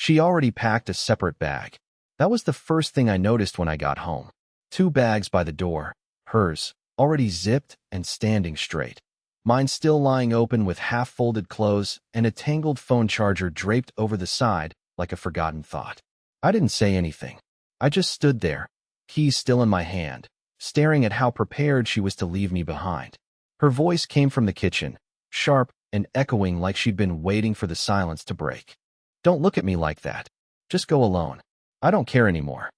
She already packed a separate bag. That was the first thing I noticed when I got home. 2 bags by the door, hers, already zipped and standing straight. Mine still lying open with half-folded clothes and a tangled phone charger draped over the side like a forgotten thought. I didn't say anything. I just stood there, keys still in my hand, staring at how prepared she was to leave me behind. Her voice came from the kitchen, sharp and echoing like she'd been waiting for the silence to break. "Don't look at me like that. Just go alone. I don't care anymore."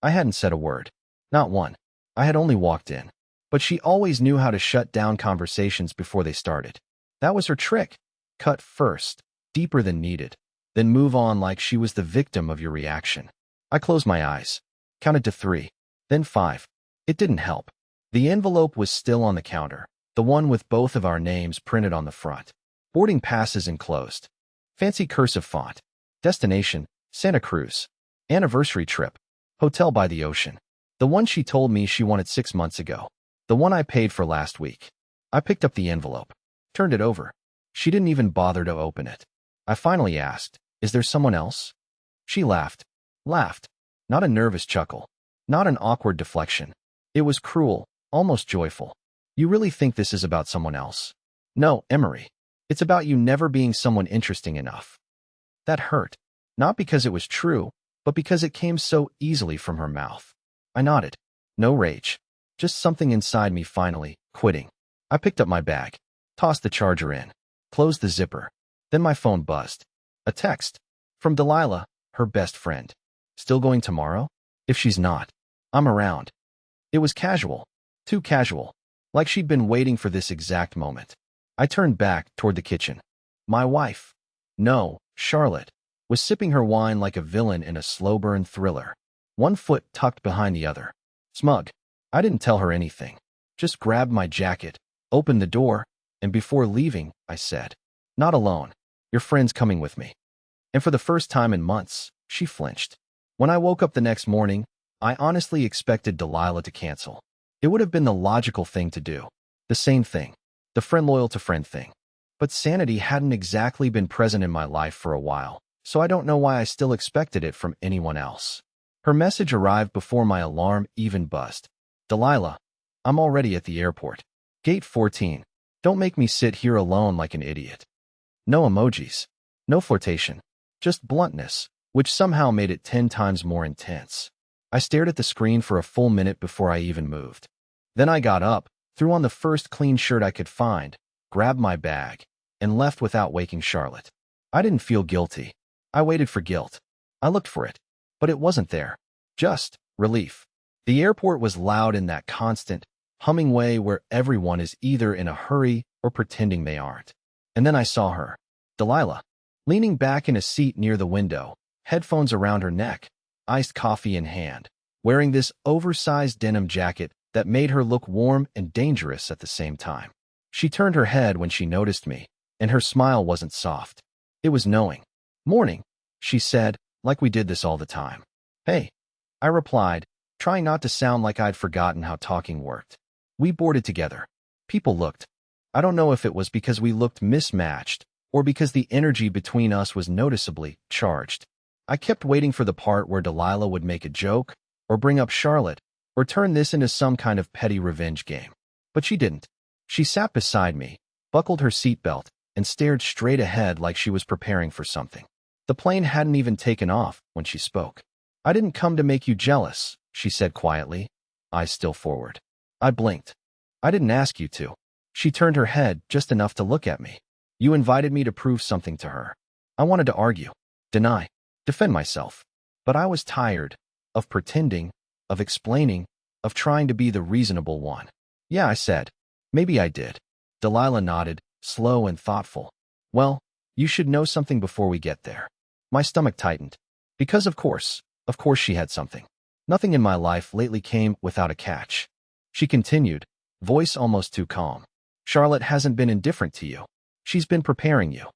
I hadn't said a word. Not one. I had only walked in. But she always knew how to shut down conversations before they started. That was her trick. Cut first, deeper than needed, then move on like she was the victim of your reaction. I closed my eyes, counted to 3, then 5. It didn't help. The envelope was still on the counter, the one with both of our names printed on the front. Boarding passes enclosed. Fancy cursive font. Destination, Santa Cruz. Anniversary trip. Hotel by the ocean. The one she told me she wanted 6 months ago. The one I paid for last week. I picked up the envelope, turned it over. She didn't even bother to open it. I finally asked, "Is there someone else?" She laughed. Laughed. Not a nervous chuckle. Not an awkward deflection. It was cruel, almost joyful. "You really think this is about someone else?" "No, Emery. It's about you never being someone interesting enough." That hurt. Not because it was true, but because it came so easily from her mouth. I nodded. No rage. Just something inside me finally quitting. I picked up my bag, tossed the charger in, closed the zipper. Then my phone buzzed. A text. From Delilah, her best friend. "Still going tomorrow? If she's not, I'm around." It was casual. Too casual. Like she'd been waiting for this exact moment. I turned back toward the kitchen. My wife. No, Charlotte. Was sipping her wine like a villain in a slow-burn thriller. One foot tucked behind the other. Smug. I didn't tell her anything. Just grabbed my jacket, opened the door, and before leaving, I said, "Not alone. Your friend's coming with me." And for the first time in months, she flinched. When I woke up the next morning, I honestly expected Delilah to cancel. It would have been the logical thing to do. The same thing. The friend loyal to friend thing. But sanity hadn't exactly been present in my life for a while, so I don't know why I still expected it from anyone else. Her message arrived before my alarm even buzzed. "Delilah, I'm already at the airport. Gate 14. Don't make me sit here alone like an idiot." No emojis. No flirtation. Just bluntness, which somehow made it 10 times more intense. I stared at the screen for a full minute before I even moved. Then I got up, threw on the first clean shirt I could find, grabbed my bag, and left without waking Charlotte. I didn't feel guilty. I waited for guilt. I looked for it. But it wasn't there. Just relief. The airport was loud in that constant, humming way where everyone is either in a hurry or pretending they aren't. And then I saw her, Delilah, leaning back in a seat near the window, headphones around her neck, iced coffee in hand, wearing this oversized denim jacket that made her look warm and dangerous at the same time. She turned her head when she noticed me, and her smile wasn't soft. It was knowing. "Morning," she said, like we did this all the time. "Hey," I replied, trying not to sound like I'd forgotten how talking worked. We boarded together. People looked. I don't know if it was because we looked mismatched or because the energy between us was noticeably charged. I kept waiting for the part where Delilah would make a joke or bring up Charlotte or turn this into some kind of petty revenge game. But she didn't. She sat beside me, buckled her seatbelt, and stared straight ahead like she was preparing for something. The plane hadn't even taken off when she spoke. "I didn't come to make you jealous," she said quietly, eyes still forward. I blinked. "I didn't ask you to." She turned her head just enough to look at me. "You invited me to prove something to her." I wanted to argue, deny, defend myself. But I was tired of pretending, of explaining, of trying to be the reasonable one. "Yeah," I said. "Maybe I did." Delilah nodded, slow and thoughtful. "Well, you should know something before we get there." My stomach tightened. Because of course she had something. Nothing in my life lately came without a catch. She continued, voice almost too calm. "Charlotte hasn't been indifferent to you. She's been preparing you."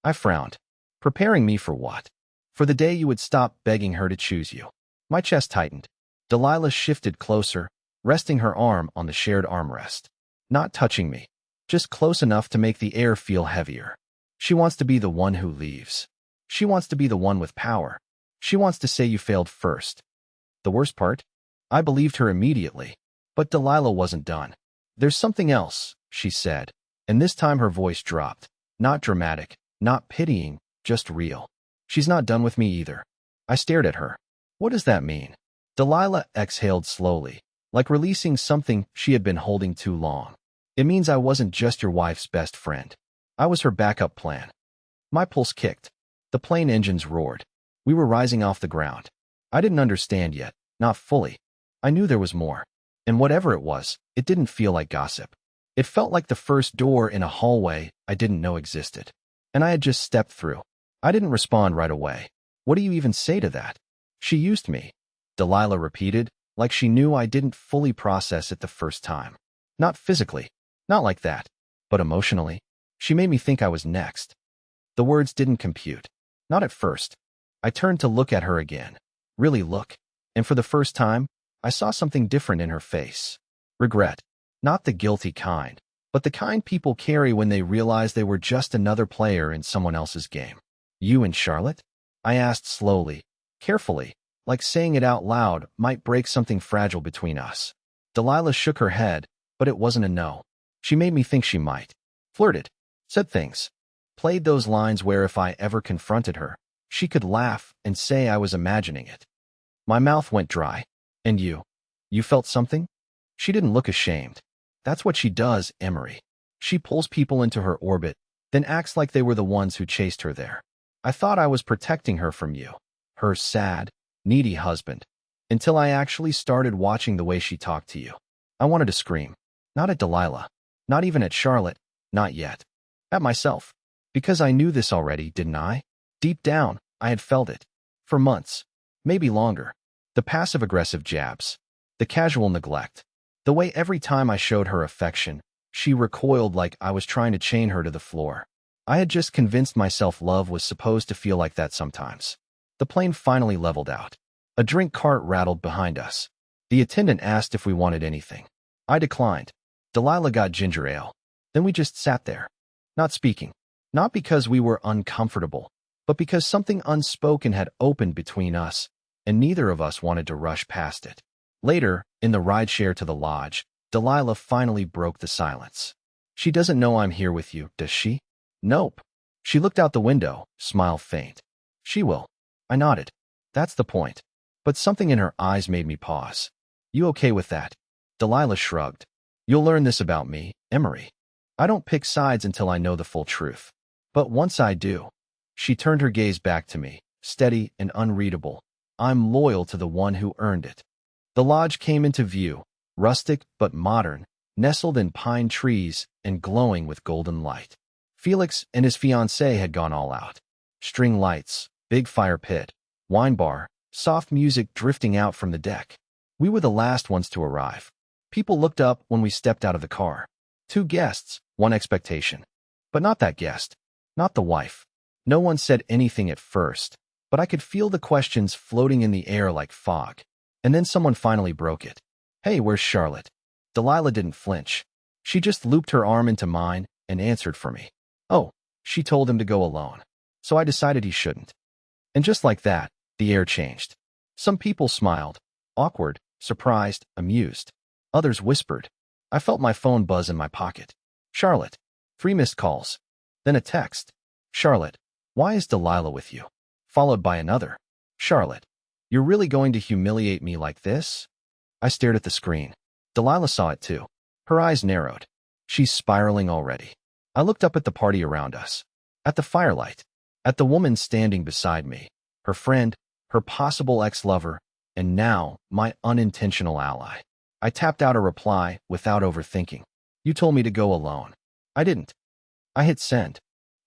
I frowned. Preparing me for what? For the day you would stop begging her to choose you. My chest tightened. Delilah shifted closer, resting her arm on the shared armrest. Not touching me, just close enough to make the air feel heavier. "She wants to be the one who leaves." She wants to be the one with power. She wants to say you failed first. The worst part? I believed her immediately. But Delilah wasn't done. There's something else, she said. And this time her voice dropped. Not dramatic, not pitying, just real. She's not done with me either. I stared at her. What does that mean? Delilah exhaled slowly, like releasing something she had been holding too long. It means I wasn't just your wife's best friend. I was her backup plan. My pulse kicked. The plane engines roared. We were rising off the ground. I didn't understand yet, not fully. I knew there was more. And whatever it was, it didn't feel like gossip. It felt like the first door in a hallway I didn't know existed. And I had just stepped through. I didn't respond right away. What do you even say to that? She used me, Delilah repeated, like she knew I didn't fully process it the first time. Not physically, not like that, but emotionally. She made me think I was next. The words didn't compute. Not at first. I turned to look at her again. Really look. And for the first time, I saw something different in her face. Regret. Not the guilty kind, but the kind people carry when they realize they were just another player in someone else's game. You and Charlotte? I asked slowly, carefully, like saying it out loud might break something fragile between us. Delilah shook her head, but it wasn't a no. She made me think she might. Flirted. Said things. Played those lines where if I ever confronted her, she could laugh and say I was imagining it. My mouth went dry. And you? You felt something? She didn't look ashamed. That's what she does, Emery. She pulls people into her orbit, then acts like they were the ones who chased her there. I thought I was protecting her from you, her sad, needy husband, until I actually started watching the way she talked to you. I wanted to scream. Not at Delilah. Not even at Charlotte. Not yet. At myself. Because I knew this already, didn't I? Deep down, I had felt it. For months. Maybe longer. The passive-aggressive jabs. The casual neglect. The way every time I showed her affection, she recoiled like I was trying to chain her to the floor. I had just convinced myself love was supposed to feel like that sometimes. The plane finally leveled out. A drink cart rattled behind us. The attendant asked if we wanted anything. I declined. Delilah got ginger ale. Then we just sat there. Not speaking. Not because we were uncomfortable, but because something unspoken had opened between us, and neither of us wanted to rush past it. Later, in the rideshare to the lodge, Delilah finally broke the silence. She doesn't know I'm here with you, does she? Nope. She looked out the window, smile faint. She will. I nodded. That's the point. But something in her eyes made me pause. You okay with that? Delilah shrugged. You'll learn this about me, Emery. I don't pick sides until I know the full truth. But once I do, she turned her gaze back to me, steady and unreadable. I'm loyal to the one who earned it. The lodge came into view, rustic but modern, nestled in pine trees and glowing with golden light. Felix and his fiancée had gone all out. String lights, big fire pit, wine bar, soft music drifting out from the deck. We were the last ones to arrive. People looked up when we stepped out of the car. 2 guests, 1 expectation. But not that guest. Not the wife. No one said anything at first, but I could feel the questions floating in the air like fog. And then someone finally broke it. Hey, where's Charlotte? Delilah didn't flinch. She just looped her arm into mine and answered for me. Oh, she told him to go alone. So I decided he shouldn't. And just like that, the air changed. Some people smiled. Awkward, surprised, amused. Others whispered. I felt my phone buzz in my pocket. Charlotte. 3 missed calls. Then a text. Charlotte, why is Delilah with you? Followed by another. Charlotte, you're really going to humiliate me like this? I stared at the screen. Delilah saw it too. Her eyes narrowed. She's spiraling already. I looked up at the party around us. At the firelight. At the woman standing beside me. Her friend, her possible ex-lover, and now my unintentional ally. I tapped out a reply without overthinking. You told me to go alone. I didn't. I hit send.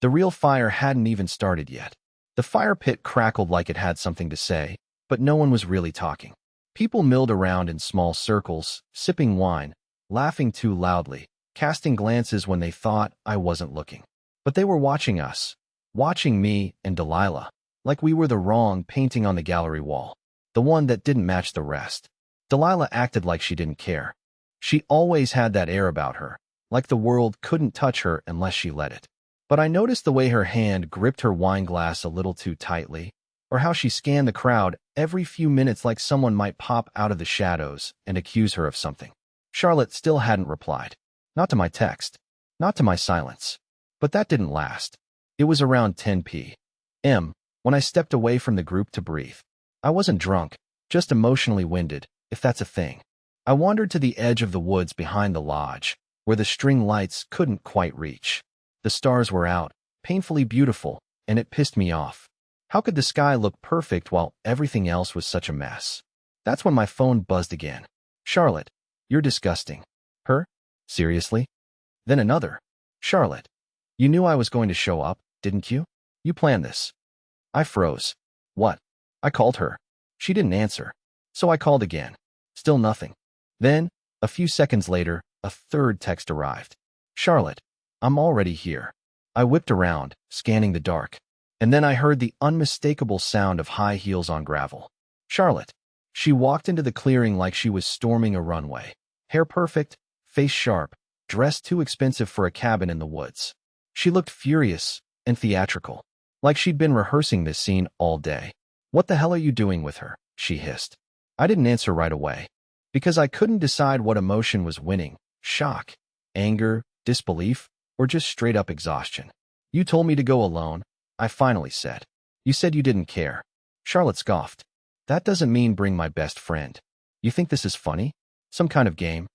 The real fire hadn't even started yet. The fire pit crackled like it had something to say, but no one was really talking. People milled around in small circles, sipping wine, laughing too loudly, casting glances when they thought I wasn't looking. But they were watching us, watching me and Delilah, like we were the wrong painting on the gallery wall, the one that didn't match the rest. Delilah acted like she didn't care. She always had that air about her, like the world couldn't touch her unless she let it. But I noticed the way her hand gripped her wine glass a little too tightly, or how she scanned the crowd every few minutes like someone might pop out of the shadows and accuse her of something. Charlotte still hadn't replied. Not to my text, not to my silence. But that didn't last. It was around 10 p.m. when I stepped away from the group to breathe. I wasn't drunk, just emotionally winded, if that's a thing. I wandered to the edge of the woods behind the lodge, where the string lights couldn't quite reach. The stars were out, painfully beautiful, and it pissed me off. How could the sky look perfect while everything else was such a mess? That's when my phone buzzed again. Charlotte, you're disgusting. Her? Seriously? Then another. Charlotte, you knew I was going to show up, didn't you? You planned this. I froze. What? I called her. She didn't answer. So I called again. Still nothing. Then, a few seconds later, a third text arrived. Charlotte, I'm already here. I whipped around, scanning the dark. And then I heard the unmistakable sound of high heels on gravel. Charlotte. She walked into the clearing like she was storming a runway. Hair perfect, face sharp, dress too expensive for a cabin in the woods. She looked furious and theatrical, like she'd been rehearsing this scene all day. What the hell are you doing with her? She hissed. I didn't answer right away, because I couldn't decide what emotion was winning: shock, anger, disbelief, or just straight-up exhaustion. You told me to go alone, I finally said. You said you didn't care. Charlotte scoffed. That doesn't mean bring my best friend. You think this is funny? Some kind of game?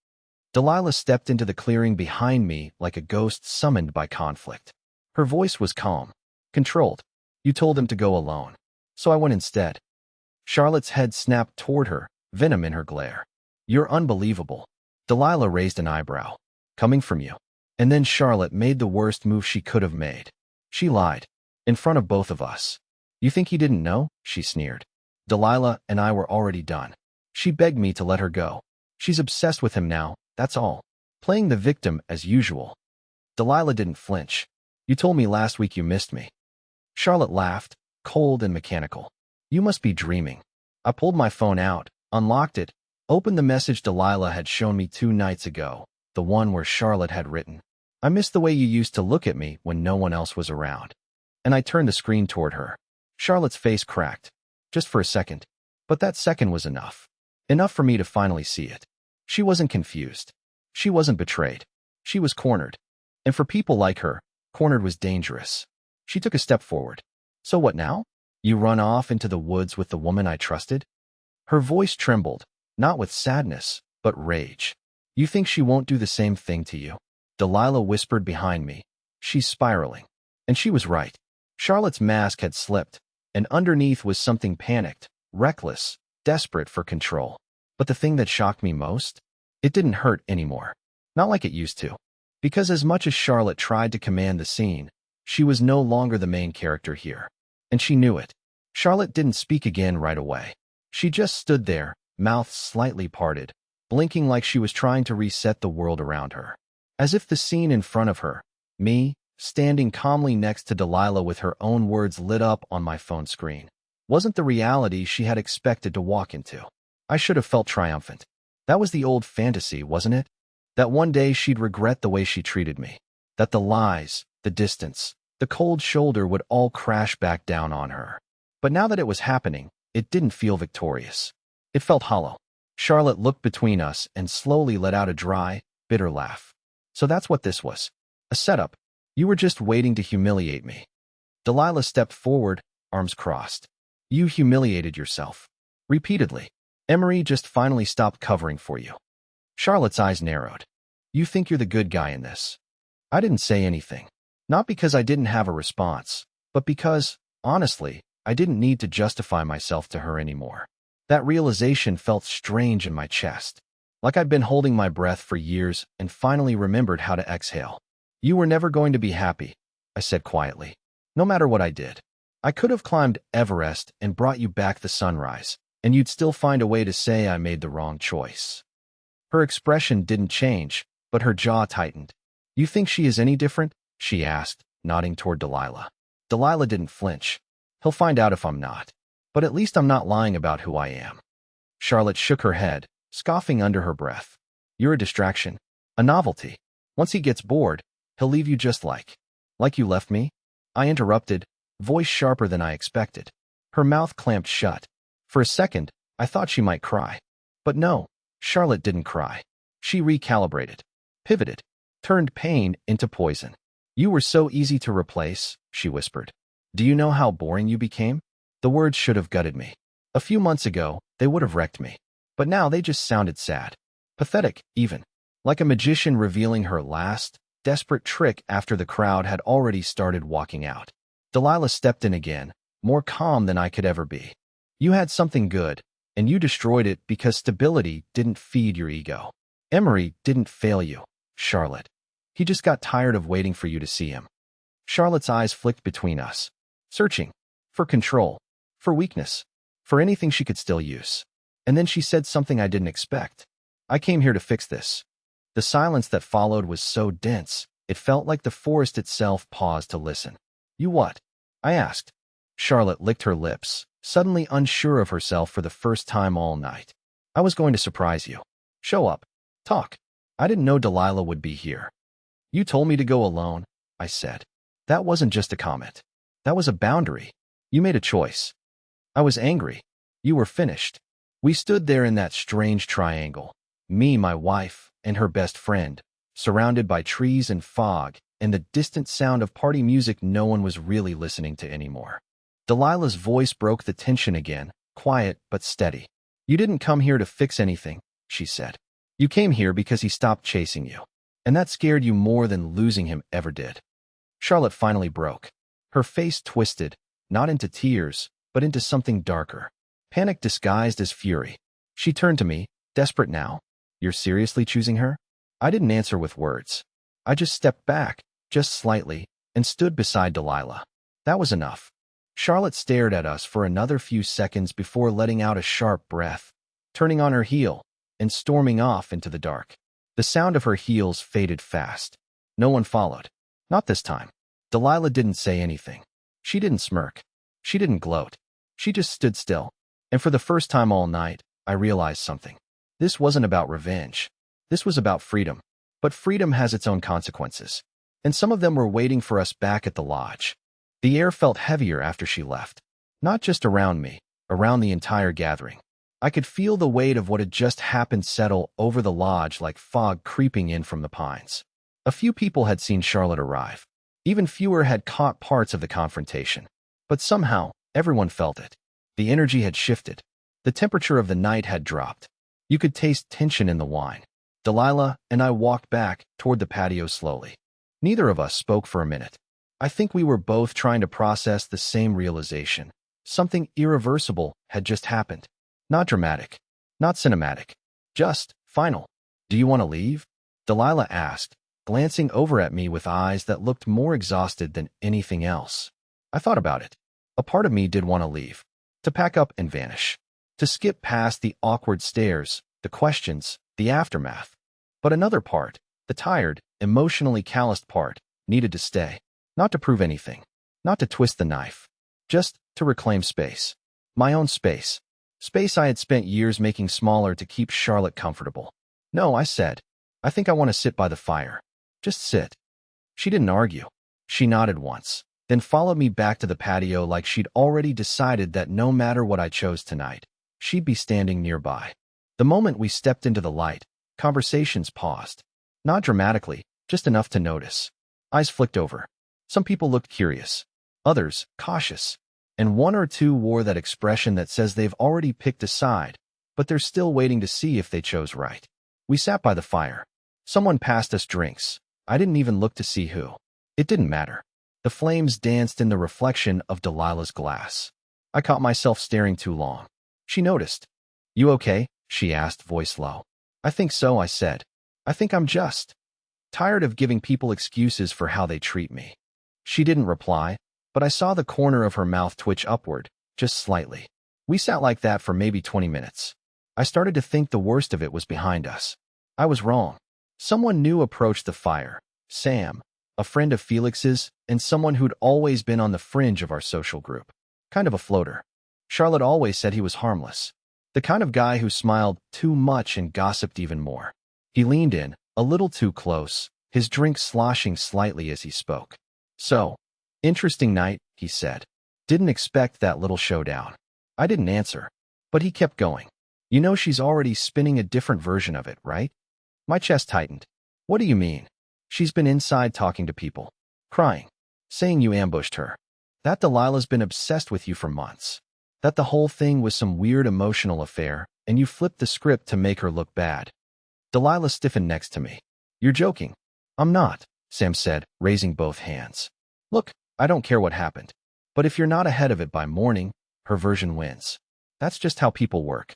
Delilah stepped into the clearing behind me like a ghost summoned by conflict. Her voice was calm, controlled. You told him to go alone, so I went instead. Charlotte's head snapped toward her, venom in her glare. You're unbelievable. Delilah raised an eyebrow. Coming from you. And then Charlotte made the worst move she could have made. She lied. In front of both of us. You think he didn't know? She sneered. Delilah and I were already done. She begged me to let her go. She's obsessed with him now, that's all. Playing the victim as usual. Delilah didn't flinch. You told me last week you missed me. Charlotte laughed, cold and mechanical. You must be dreaming. I pulled my phone out, unlocked it, opened the message Delilah had shown me 2 nights ago, the one where Charlotte had written, I miss the way you used to look at me when no one else was around. And I turned the screen toward her. Charlotte's face cracked. Just for a second. But that second was enough. Enough for me to finally see it. She wasn't confused. She wasn't betrayed. She was cornered. And for people like her, cornered was dangerous. She took a step forward. So what now? You run off into the woods with the woman I trusted? Her voice trembled, not with sadness, but rage. You think she won't do the same thing to you? Delilah whispered behind me. She's spiraling. And she was right. Charlotte's mask had slipped, and underneath was something panicked, reckless, desperate for control. But the thing that shocked me most? It didn't hurt anymore. Not like it used to. Because as much as Charlotte tried to command the scene, she was no longer the main character here. And she knew it. Charlotte didn't speak again right away. She just stood there, mouth slightly parted, blinking like she was trying to reset the world around her. As if the scene in front of her, me, standing calmly next to Delilah with her own words lit up on my phone screen, wasn't the reality she had expected to walk into. I should have felt triumphant. That was the old fantasy, wasn't it? That one day she'd regret the way she treated me. That the lies, the distance, the cold shoulder would all crash back down on her. But now that it was happening, it didn't feel victorious. It felt hollow. Charlotte looked between us and slowly let out a dry, bitter laugh. So that's what this was. A setup. You were just waiting to humiliate me. Delilah stepped forward, arms crossed. You humiliated yourself. Repeatedly. Emery just finally stopped covering for you. Charlotte's eyes narrowed. You think you're the good guy in this. I didn't say anything. Not because I didn't have a response, but because, honestly, I didn't need to justify myself to her anymore. That realization felt strange in my chest. Like I'd been holding my breath for years and finally remembered how to exhale. You were never going to be happy, I said quietly. No matter what I did. I could have climbed Everest and brought you back the sunrise, and you'd still find a way to say I made the wrong choice. Her expression didn't change, but her jaw tightened. You think she is any different? She asked, nodding toward Delilah. Delilah didn't flinch. He'll find out if I'm not. But at least I'm not lying about who I am. Charlotte shook her head, scoffing under her breath. You're a distraction. A novelty. Once he gets bored, he'll leave you just like. Like you left me? I interrupted, voice sharper than I expected. Her mouth clamped shut. For a second, I thought she might cry. But no, Charlotte didn't cry. She recalibrated, pivoted, turned pain into poison. You were so easy to replace, she whispered. Do you know how boring you became? The words should have gutted me. A few months ago, they would have wrecked me. But now they just sounded sad. Pathetic, even. Like a magician revealing her last, desperate trick after the crowd had already started walking out. Delilah stepped in again, more calm than I could ever be. You had something good, and you destroyed it because stability didn't feed your ego. Emery didn't fail you, Charlotte. He just got tired of waiting for you to see him. Charlotte's eyes flicked between us, searching for control, for weakness, for anything she could still use. And then she said something I didn't expect. I came here to fix this. The silence that followed was so dense, it felt like the forest itself paused to listen. You what? I asked. Charlotte licked her lips, suddenly unsure of herself for the first time all night. I was going to surprise you. Show up. Talk. I didn't know Delilah would be here. You told me to go alone, I said. That wasn't just a comment. That was a boundary. You made a choice. I was angry. You were finished. We stood there in that strange triangle. Me, my wife, and her best friend, surrounded by trees and fog, and the distant sound of party music no one was really listening to anymore. Delilah's voice broke the tension again, quiet but steady. You didn't come here to fix anything, she said. You came here because he stopped chasing you. And that scared you more than losing him ever did. Charlotte finally broke. Her face twisted, not into tears, but into something darker. Panic disguised as fury. She turned to me, desperate now. You're seriously choosing her? I didn't answer with words. I just stepped back, just slightly, and stood beside Delilah. That was enough. Charlotte stared at us for another few seconds before letting out a sharp breath, turning on her heel, and storming off into the dark. The sound of her heels faded fast. No one followed. Not this time. Delilah didn't say anything. She didn't smirk. She didn't gloat. She just stood still. And for the first time all night, I realized something. This wasn't about revenge. This was about freedom. But freedom has its own consequences. And some of them were waiting for us back at the lodge. The air felt heavier after she left. Not just around me, around the entire gathering. I could feel the weight of what had just happened settle over the lodge like fog creeping in from the pines. A few people had seen Charlotte arrive. Even fewer had caught parts of the confrontation. But somehow, everyone felt it. The energy had shifted. The temperature of the night had dropped. You could taste tension in the wine. Delilah and I walked back toward the patio slowly. Neither of us spoke for a minute. I think we were both trying to process the same realization. Something irreversible had just happened. Not dramatic. Not cinematic. Just final. Do you want to leave? Delilah asked, glancing over at me with eyes that looked more exhausted than anything else. I thought about it. A part of me did want to leave. To pack up and vanish. To skip past the awkward stares, the questions, the aftermath. But another part, the tired, emotionally calloused part, needed to stay. Not to prove anything. Not to twist the knife. Just to reclaim space. My own space. Space I had spent years making smaller to keep Charlotte comfortable. No, I said. I think I want to sit by the fire. Just sit. She didn't argue. She nodded once, then followed me back to the patio like she'd already decided that no matter what I chose tonight, she'd be standing nearby. The moment we stepped into the light, conversations paused. Not dramatically, just enough to notice. Eyes flicked over. Some people looked curious. Others, cautious. And one or two wore that expression that says they've already picked a side, but they're still waiting to see if they chose right. We sat by the fire. Someone passed us drinks. I didn't even look to see who. It didn't matter. The flames danced in the reflection of Delilah's glass. I caught myself staring too long. She noticed. You okay? She asked, voice low. I think so, I said. I think I'm just tired of giving people excuses for how they treat me. She didn't reply, but I saw the corner of her mouth twitch upward, just slightly. We sat like that for maybe 20 minutes. I started to think the worst of it was behind us. I was wrong. Someone new approached the fire. Sam, a friend of Felix's, and someone who'd always been on the fringe of our social group. Kind of a floater. Charlotte always said he was harmless. The kind of guy who smiled too much and gossiped even more. He leaned in, a little too close, his drink sloshing slightly as he spoke. So, interesting night, he said. Didn't expect that little showdown. I didn't answer, but he kept going. You know she's already spinning a different version of it, right? My chest tightened. What do you mean? She's been inside talking to people, crying, saying you ambushed her. That Delilah's been obsessed with you for months. That the whole thing was some weird emotional affair, and you flipped the script to make her look bad. Delilah stiffened next to me. You're joking. I'm not, Sam said, raising both hands. Look, I don't care what happened. But if you're not ahead of it by morning, her version wins. That's just how people work.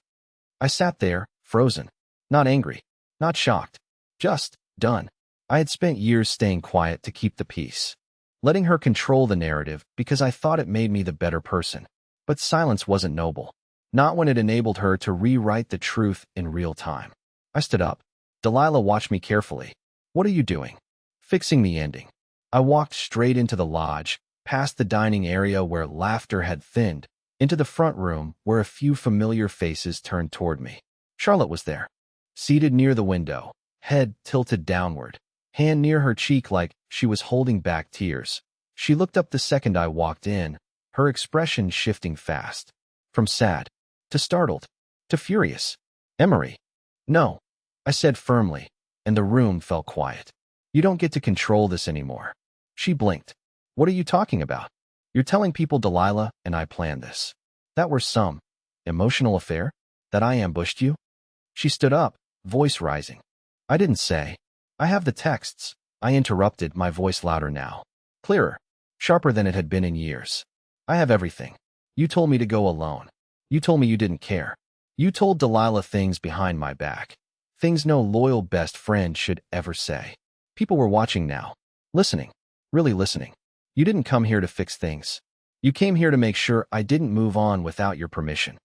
I sat there, frozen. Not angry. Not shocked. Just done. I had spent years staying quiet to keep the peace. Letting her control the narrative because I thought it made me the better person. But silence wasn't noble. Not when it enabled her to rewrite the truth in real time. I stood up. Delilah watched me carefully. What are you doing? Fixing the ending. I walked straight into the lodge, past the dining area where laughter had thinned, into the front room where a few familiar faces turned toward me. Charlotte was there, seated near the window, head tilted downward, hand near her cheek like she was holding back tears. She looked up the second I walked in, her expression shifting fast. From sad, to startled, to furious. Emery. No, I said firmly, and the room fell quiet. You don't get to control this anymore. She blinked. What are you talking about? You're telling people Delilah and I planned this. That we're some emotional affair? That I ambushed you? She stood up, voice rising. I didn't say. I have the texts. I interrupted, my voice louder now. Clearer, sharper than it had been in years. I have everything. You told me to go alone. You told me you didn't care. You told Delilah things behind my back. Things no loyal best friend should ever say. People were watching now. Listening. Really listening. You didn't come here to fix things. You came here to make sure I didn't move on without your permission.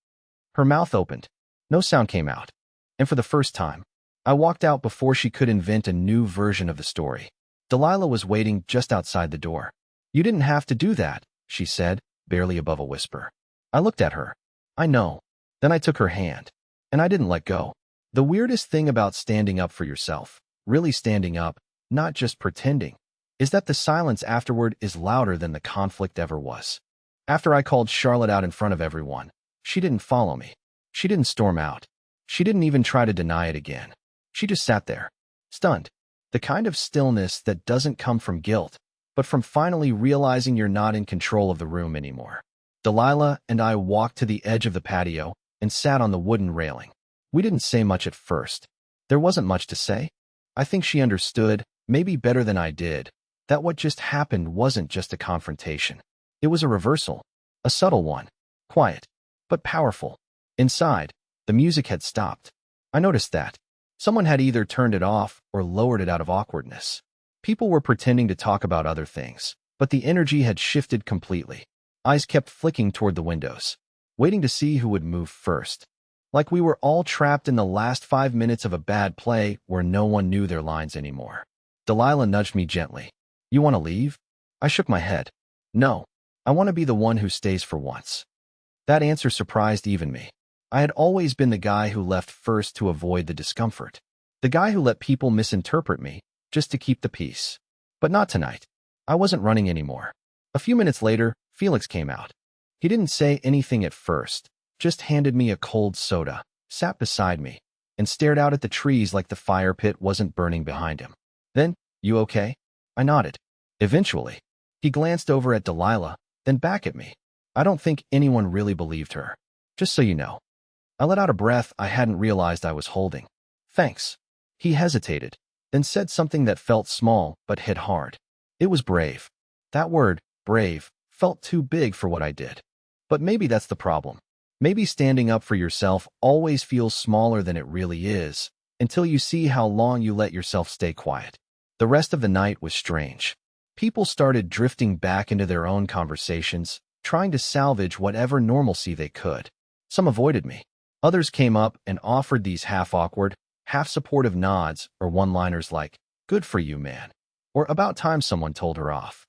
Her mouth opened. No sound came out. And for the first time, I walked out before she could invent a new version of the story. Delilah was waiting just outside the door. You didn't have to do that, she said, barely above a whisper. I looked at her. I know. Then I took her hand. And I didn't let go. The weirdest thing about standing up for yourself, really standing up, not just pretending, is that the silence afterward is louder than the conflict ever was. After I called Charlotte out in front of everyone, she didn't follow me. She didn't storm out. She didn't even try to deny it again. She just sat there, stunned. The kind of stillness that doesn't come from guilt, but from finally realizing you're not in control of the room anymore. Delilah and I walked to the edge of the patio and sat on the wooden railing. We didn't say much at first. There wasn't much to say. I think she understood, maybe better than I did, that what just happened wasn't just a confrontation. It was a reversal, a subtle one, quiet, but powerful. Inside, the music had stopped. I noticed that. Someone had either turned it off or lowered it out of awkwardness. People were pretending to talk about other things, but the energy had shifted completely. Eyes kept flicking toward the windows, waiting to see who would move first. Like we were all trapped in the last 5 minutes of a bad play where no one knew their lines anymore. Delilah nudged me gently. You want to leave? I shook my head. No, I want to be the one who stays for once. That answer surprised even me. I had always been the guy who left first to avoid the discomfort. The guy who let people misinterpret me just to keep the peace. But not tonight. I wasn't running anymore. A few minutes later, Felix came out. He didn't say anything at first, just handed me a cold soda, sat beside me, and stared out at the trees like the fire pit wasn't burning behind him. Then, you okay? I nodded. Eventually, he glanced over at Delilah, then back at me. I don't think anyone really believed her. Just so you know. I let out a breath I hadn't realized I was holding. Thanks. He hesitated, then said something that felt small but hit hard. It was brave. That word, brave, felt too big for what I did. But maybe that's the problem. Maybe standing up for yourself always feels smaller than it really is, until you see how long you let yourself stay quiet. The rest of the night was strange. People started drifting back into their own conversations, trying to salvage whatever normalcy they could. Some avoided me. Others came up and offered these half-awkward, half-supportive nods or one-liners like, good for you, man, or about time someone told her off.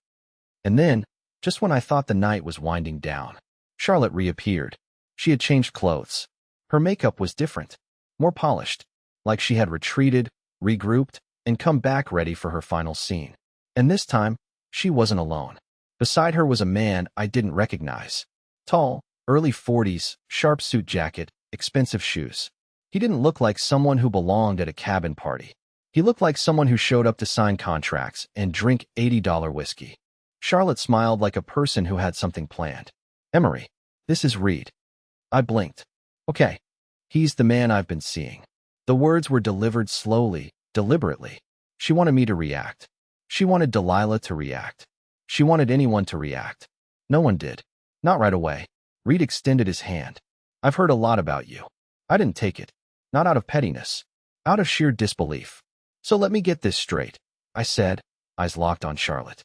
And then, just when I thought the night was winding down, Charlotte reappeared. She had changed clothes. Her makeup was different, more polished, like she had retreated, regrouped, and come back ready for her final scene. And this time, She wasn't alone. Beside her was a man I didn't recognize. Tall, early 40s, sharp suit jacket, expensive shoes. He didn't look like someone who belonged at a cabin party. He looked like someone who showed up to sign contracts and drink $80 whiskey. Charlotte smiled like a person who had something planned. Emery, this is Reed. I blinked. Okay. He's the man I've been seeing. The words were delivered slowly, deliberately. She wanted me to react. She wanted Delilah to react. She wanted anyone to react. No one did. Not right away. Reed extended his hand. I've heard a lot about you. I didn't take it. Not out of pettiness. Out of sheer disbelief. So let me get this straight, I said, eyes locked on Charlotte.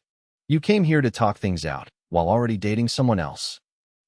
You came here to talk things out, while already dating someone else.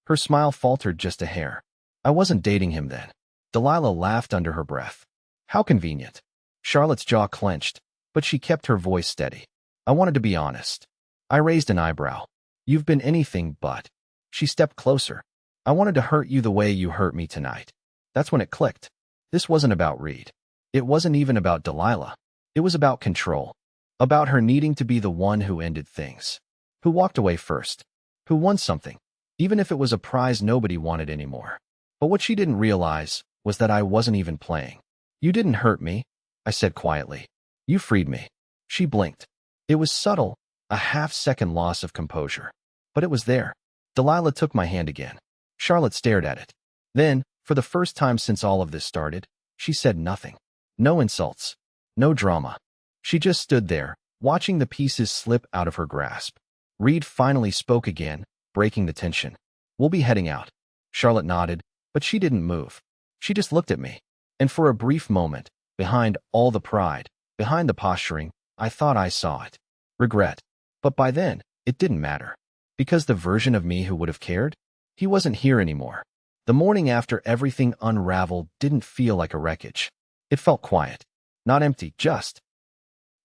Her smile faltered just a hair. I wasn't dating him then. Delilah laughed under her breath. How convenient. Charlotte's jaw clenched, but she kept her voice steady. I wanted to be honest. I raised an eyebrow. You've been anything but. She stepped closer. I wanted to hurt you the way you hurt me tonight. That's when it clicked. This wasn't about Reed. It wasn't even about Delilah. It was about control. About her needing to be the one who ended things. Who walked away first. Who won something. Even if it was a prize nobody wanted anymore. But what she didn't realize was that I wasn't even playing. You didn't hurt me, I said quietly. You freed me. She blinked. It was subtle, a half-second loss of composure. But it was there. Delilah took my hand again. Charlotte stared at it. Then, for the first time since all of this started, she said nothing. No insults. No drama. She just stood there, watching the pieces slip out of her grasp. Reed finally spoke again, breaking the tension. We'll be heading out. Charlotte nodded, but she didn't move. She just looked at me. And for a brief moment, behind all the pride, behind the posturing, I thought I saw it. Regret. But by then, it didn't matter. Because the version of me who would have cared? He wasn't here anymore. The morning after everything unraveled didn't feel like a wreckage. It felt quiet. Not empty, just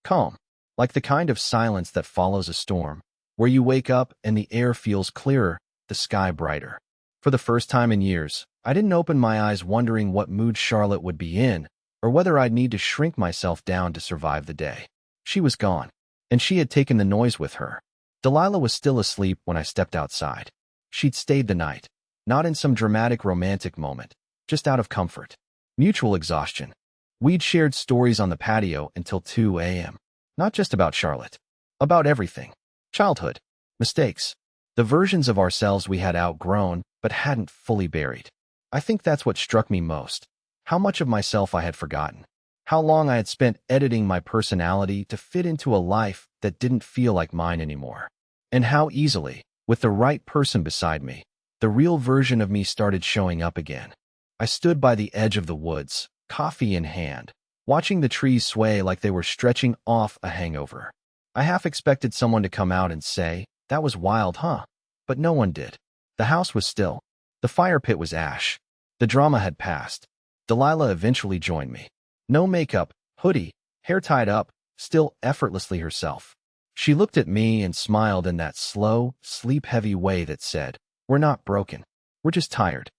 calm. Like the kind of silence that follows a storm, where you wake up and the air feels clearer, the sky brighter. For the first time in years, I didn't open my eyes wondering what mood Charlotte would be in, or whether I'd need to shrink myself down to survive the day. She was gone, and she had taken the noise with her. Delilah was still asleep when I stepped outside. She'd stayed the night, not in some dramatic romantic moment, just out of comfort. Mutual exhaustion. We'd shared stories on the patio until 2 a.m. Not just about Charlotte. About everything. Childhood. Mistakes. The versions of ourselves we had outgrown but hadn't fully buried. I think that's what struck me most. How much of myself I had forgotten. How long I had spent editing my personality to fit into a life that didn't feel like mine anymore. And how easily, with the right person beside me, the real version of me started showing up again. I stood by the edge of the woods, coffee in hand, watching the trees sway like they were stretching off a hangover. I half expected someone to come out and say, "That was wild, huh?" But no one did. The house was still. The fire pit was ash. The drama had passed. Delilah eventually joined me. No makeup, hoodie, hair tied up, still effortlessly herself. She looked at me and smiled in that slow, sleep-heavy way that said, "We're not broken. We're just tired."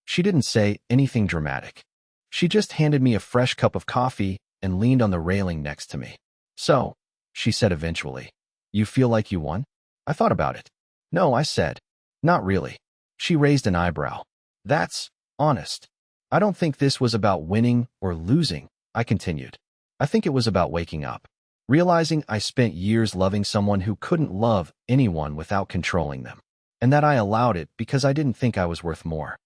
She didn't say anything dramatic. She just handed me a fresh cup of coffee and leaned on the railing next to me. "So," she said eventually, "you feel like you won?" I thought about it. "No," I said. "Not really." She raised an eyebrow. "That's honest." "I don't think this was about winning or losing," I continued. "I think it was about waking up. Realizing I spent years loving someone who couldn't love anyone without controlling them. And that I allowed it because I didn't think I was worth more."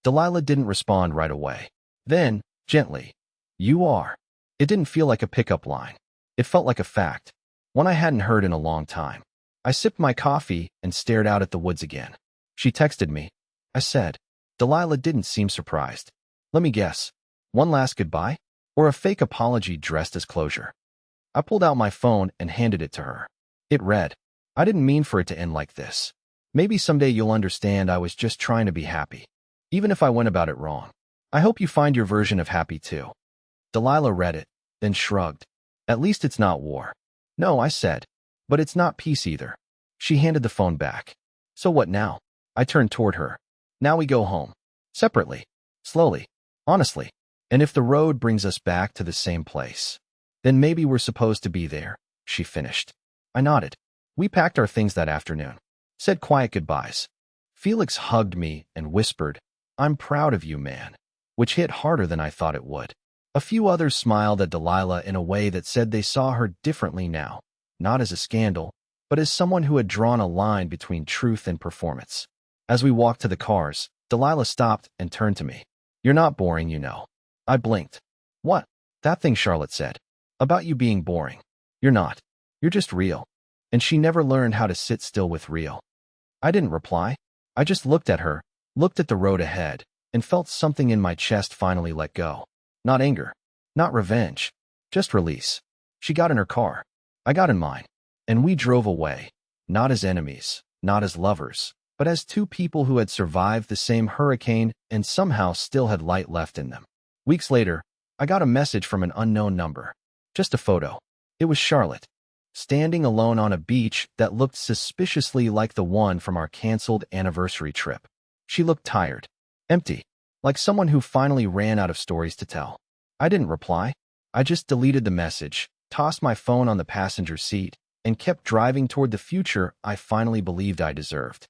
Delilah didn't respond right away. Then, gently, "You are." It didn't feel like a pickup line. It felt like a fact, one I hadn't heard in a long time. I sipped my coffee and stared out at the woods again. "She texted me," I said. Delilah didn't seem surprised. "Let me guess. One last goodbye? Or a fake apology dressed as closure?" I pulled out my phone and handed it to her. It read, "I didn't mean for it to end like this. Maybe someday you'll understand I was just trying to be happy. Even if I went about it wrong. I hope you find your version of happy too." Delilah read it, then shrugged. "At least it's not war." "No," I said. "But it's not peace either." She handed the phone back. "So what now?" I turned toward her. "Now we go home. Separately. Slowly. Honestly. And if the road brings us back to the same place, then maybe we're supposed to be there," she finished. I nodded. We packed our things that afternoon, said quiet goodbyes. Felix hugged me and whispered, "I'm proud of you, man," which hit harder than I thought it would. A few others smiled at Delilah in a way that said they saw her differently now, not as a scandal, but as someone who had drawn a line between truth and performance. As we walked to the cars, Delilah stopped and turned to me. "You're not boring, you know." I blinked. "What?" "That thing Charlotte said. About you being boring. You're not. You're just real." And she never learned how to sit still with real. I didn't reply. I just looked at her, looked at the road ahead, and felt something in my chest finally let go. Not anger. Not revenge. Just release. She got in her car. I got in mine. And we drove away. Not as enemies, not as lovers, but as two people who had survived the same hurricane and somehow still had light left in them. Weeks later, I got a message from an unknown number. Just a photo. It was Charlotte, standing alone on a beach that looked suspiciously like the one from our canceled anniversary trip. She looked tired, empty, like someone who finally ran out of stories to tell. I didn't reply. I just deleted the message, tossed my phone on the passenger seat, and kept driving toward the future I finally believed I deserved.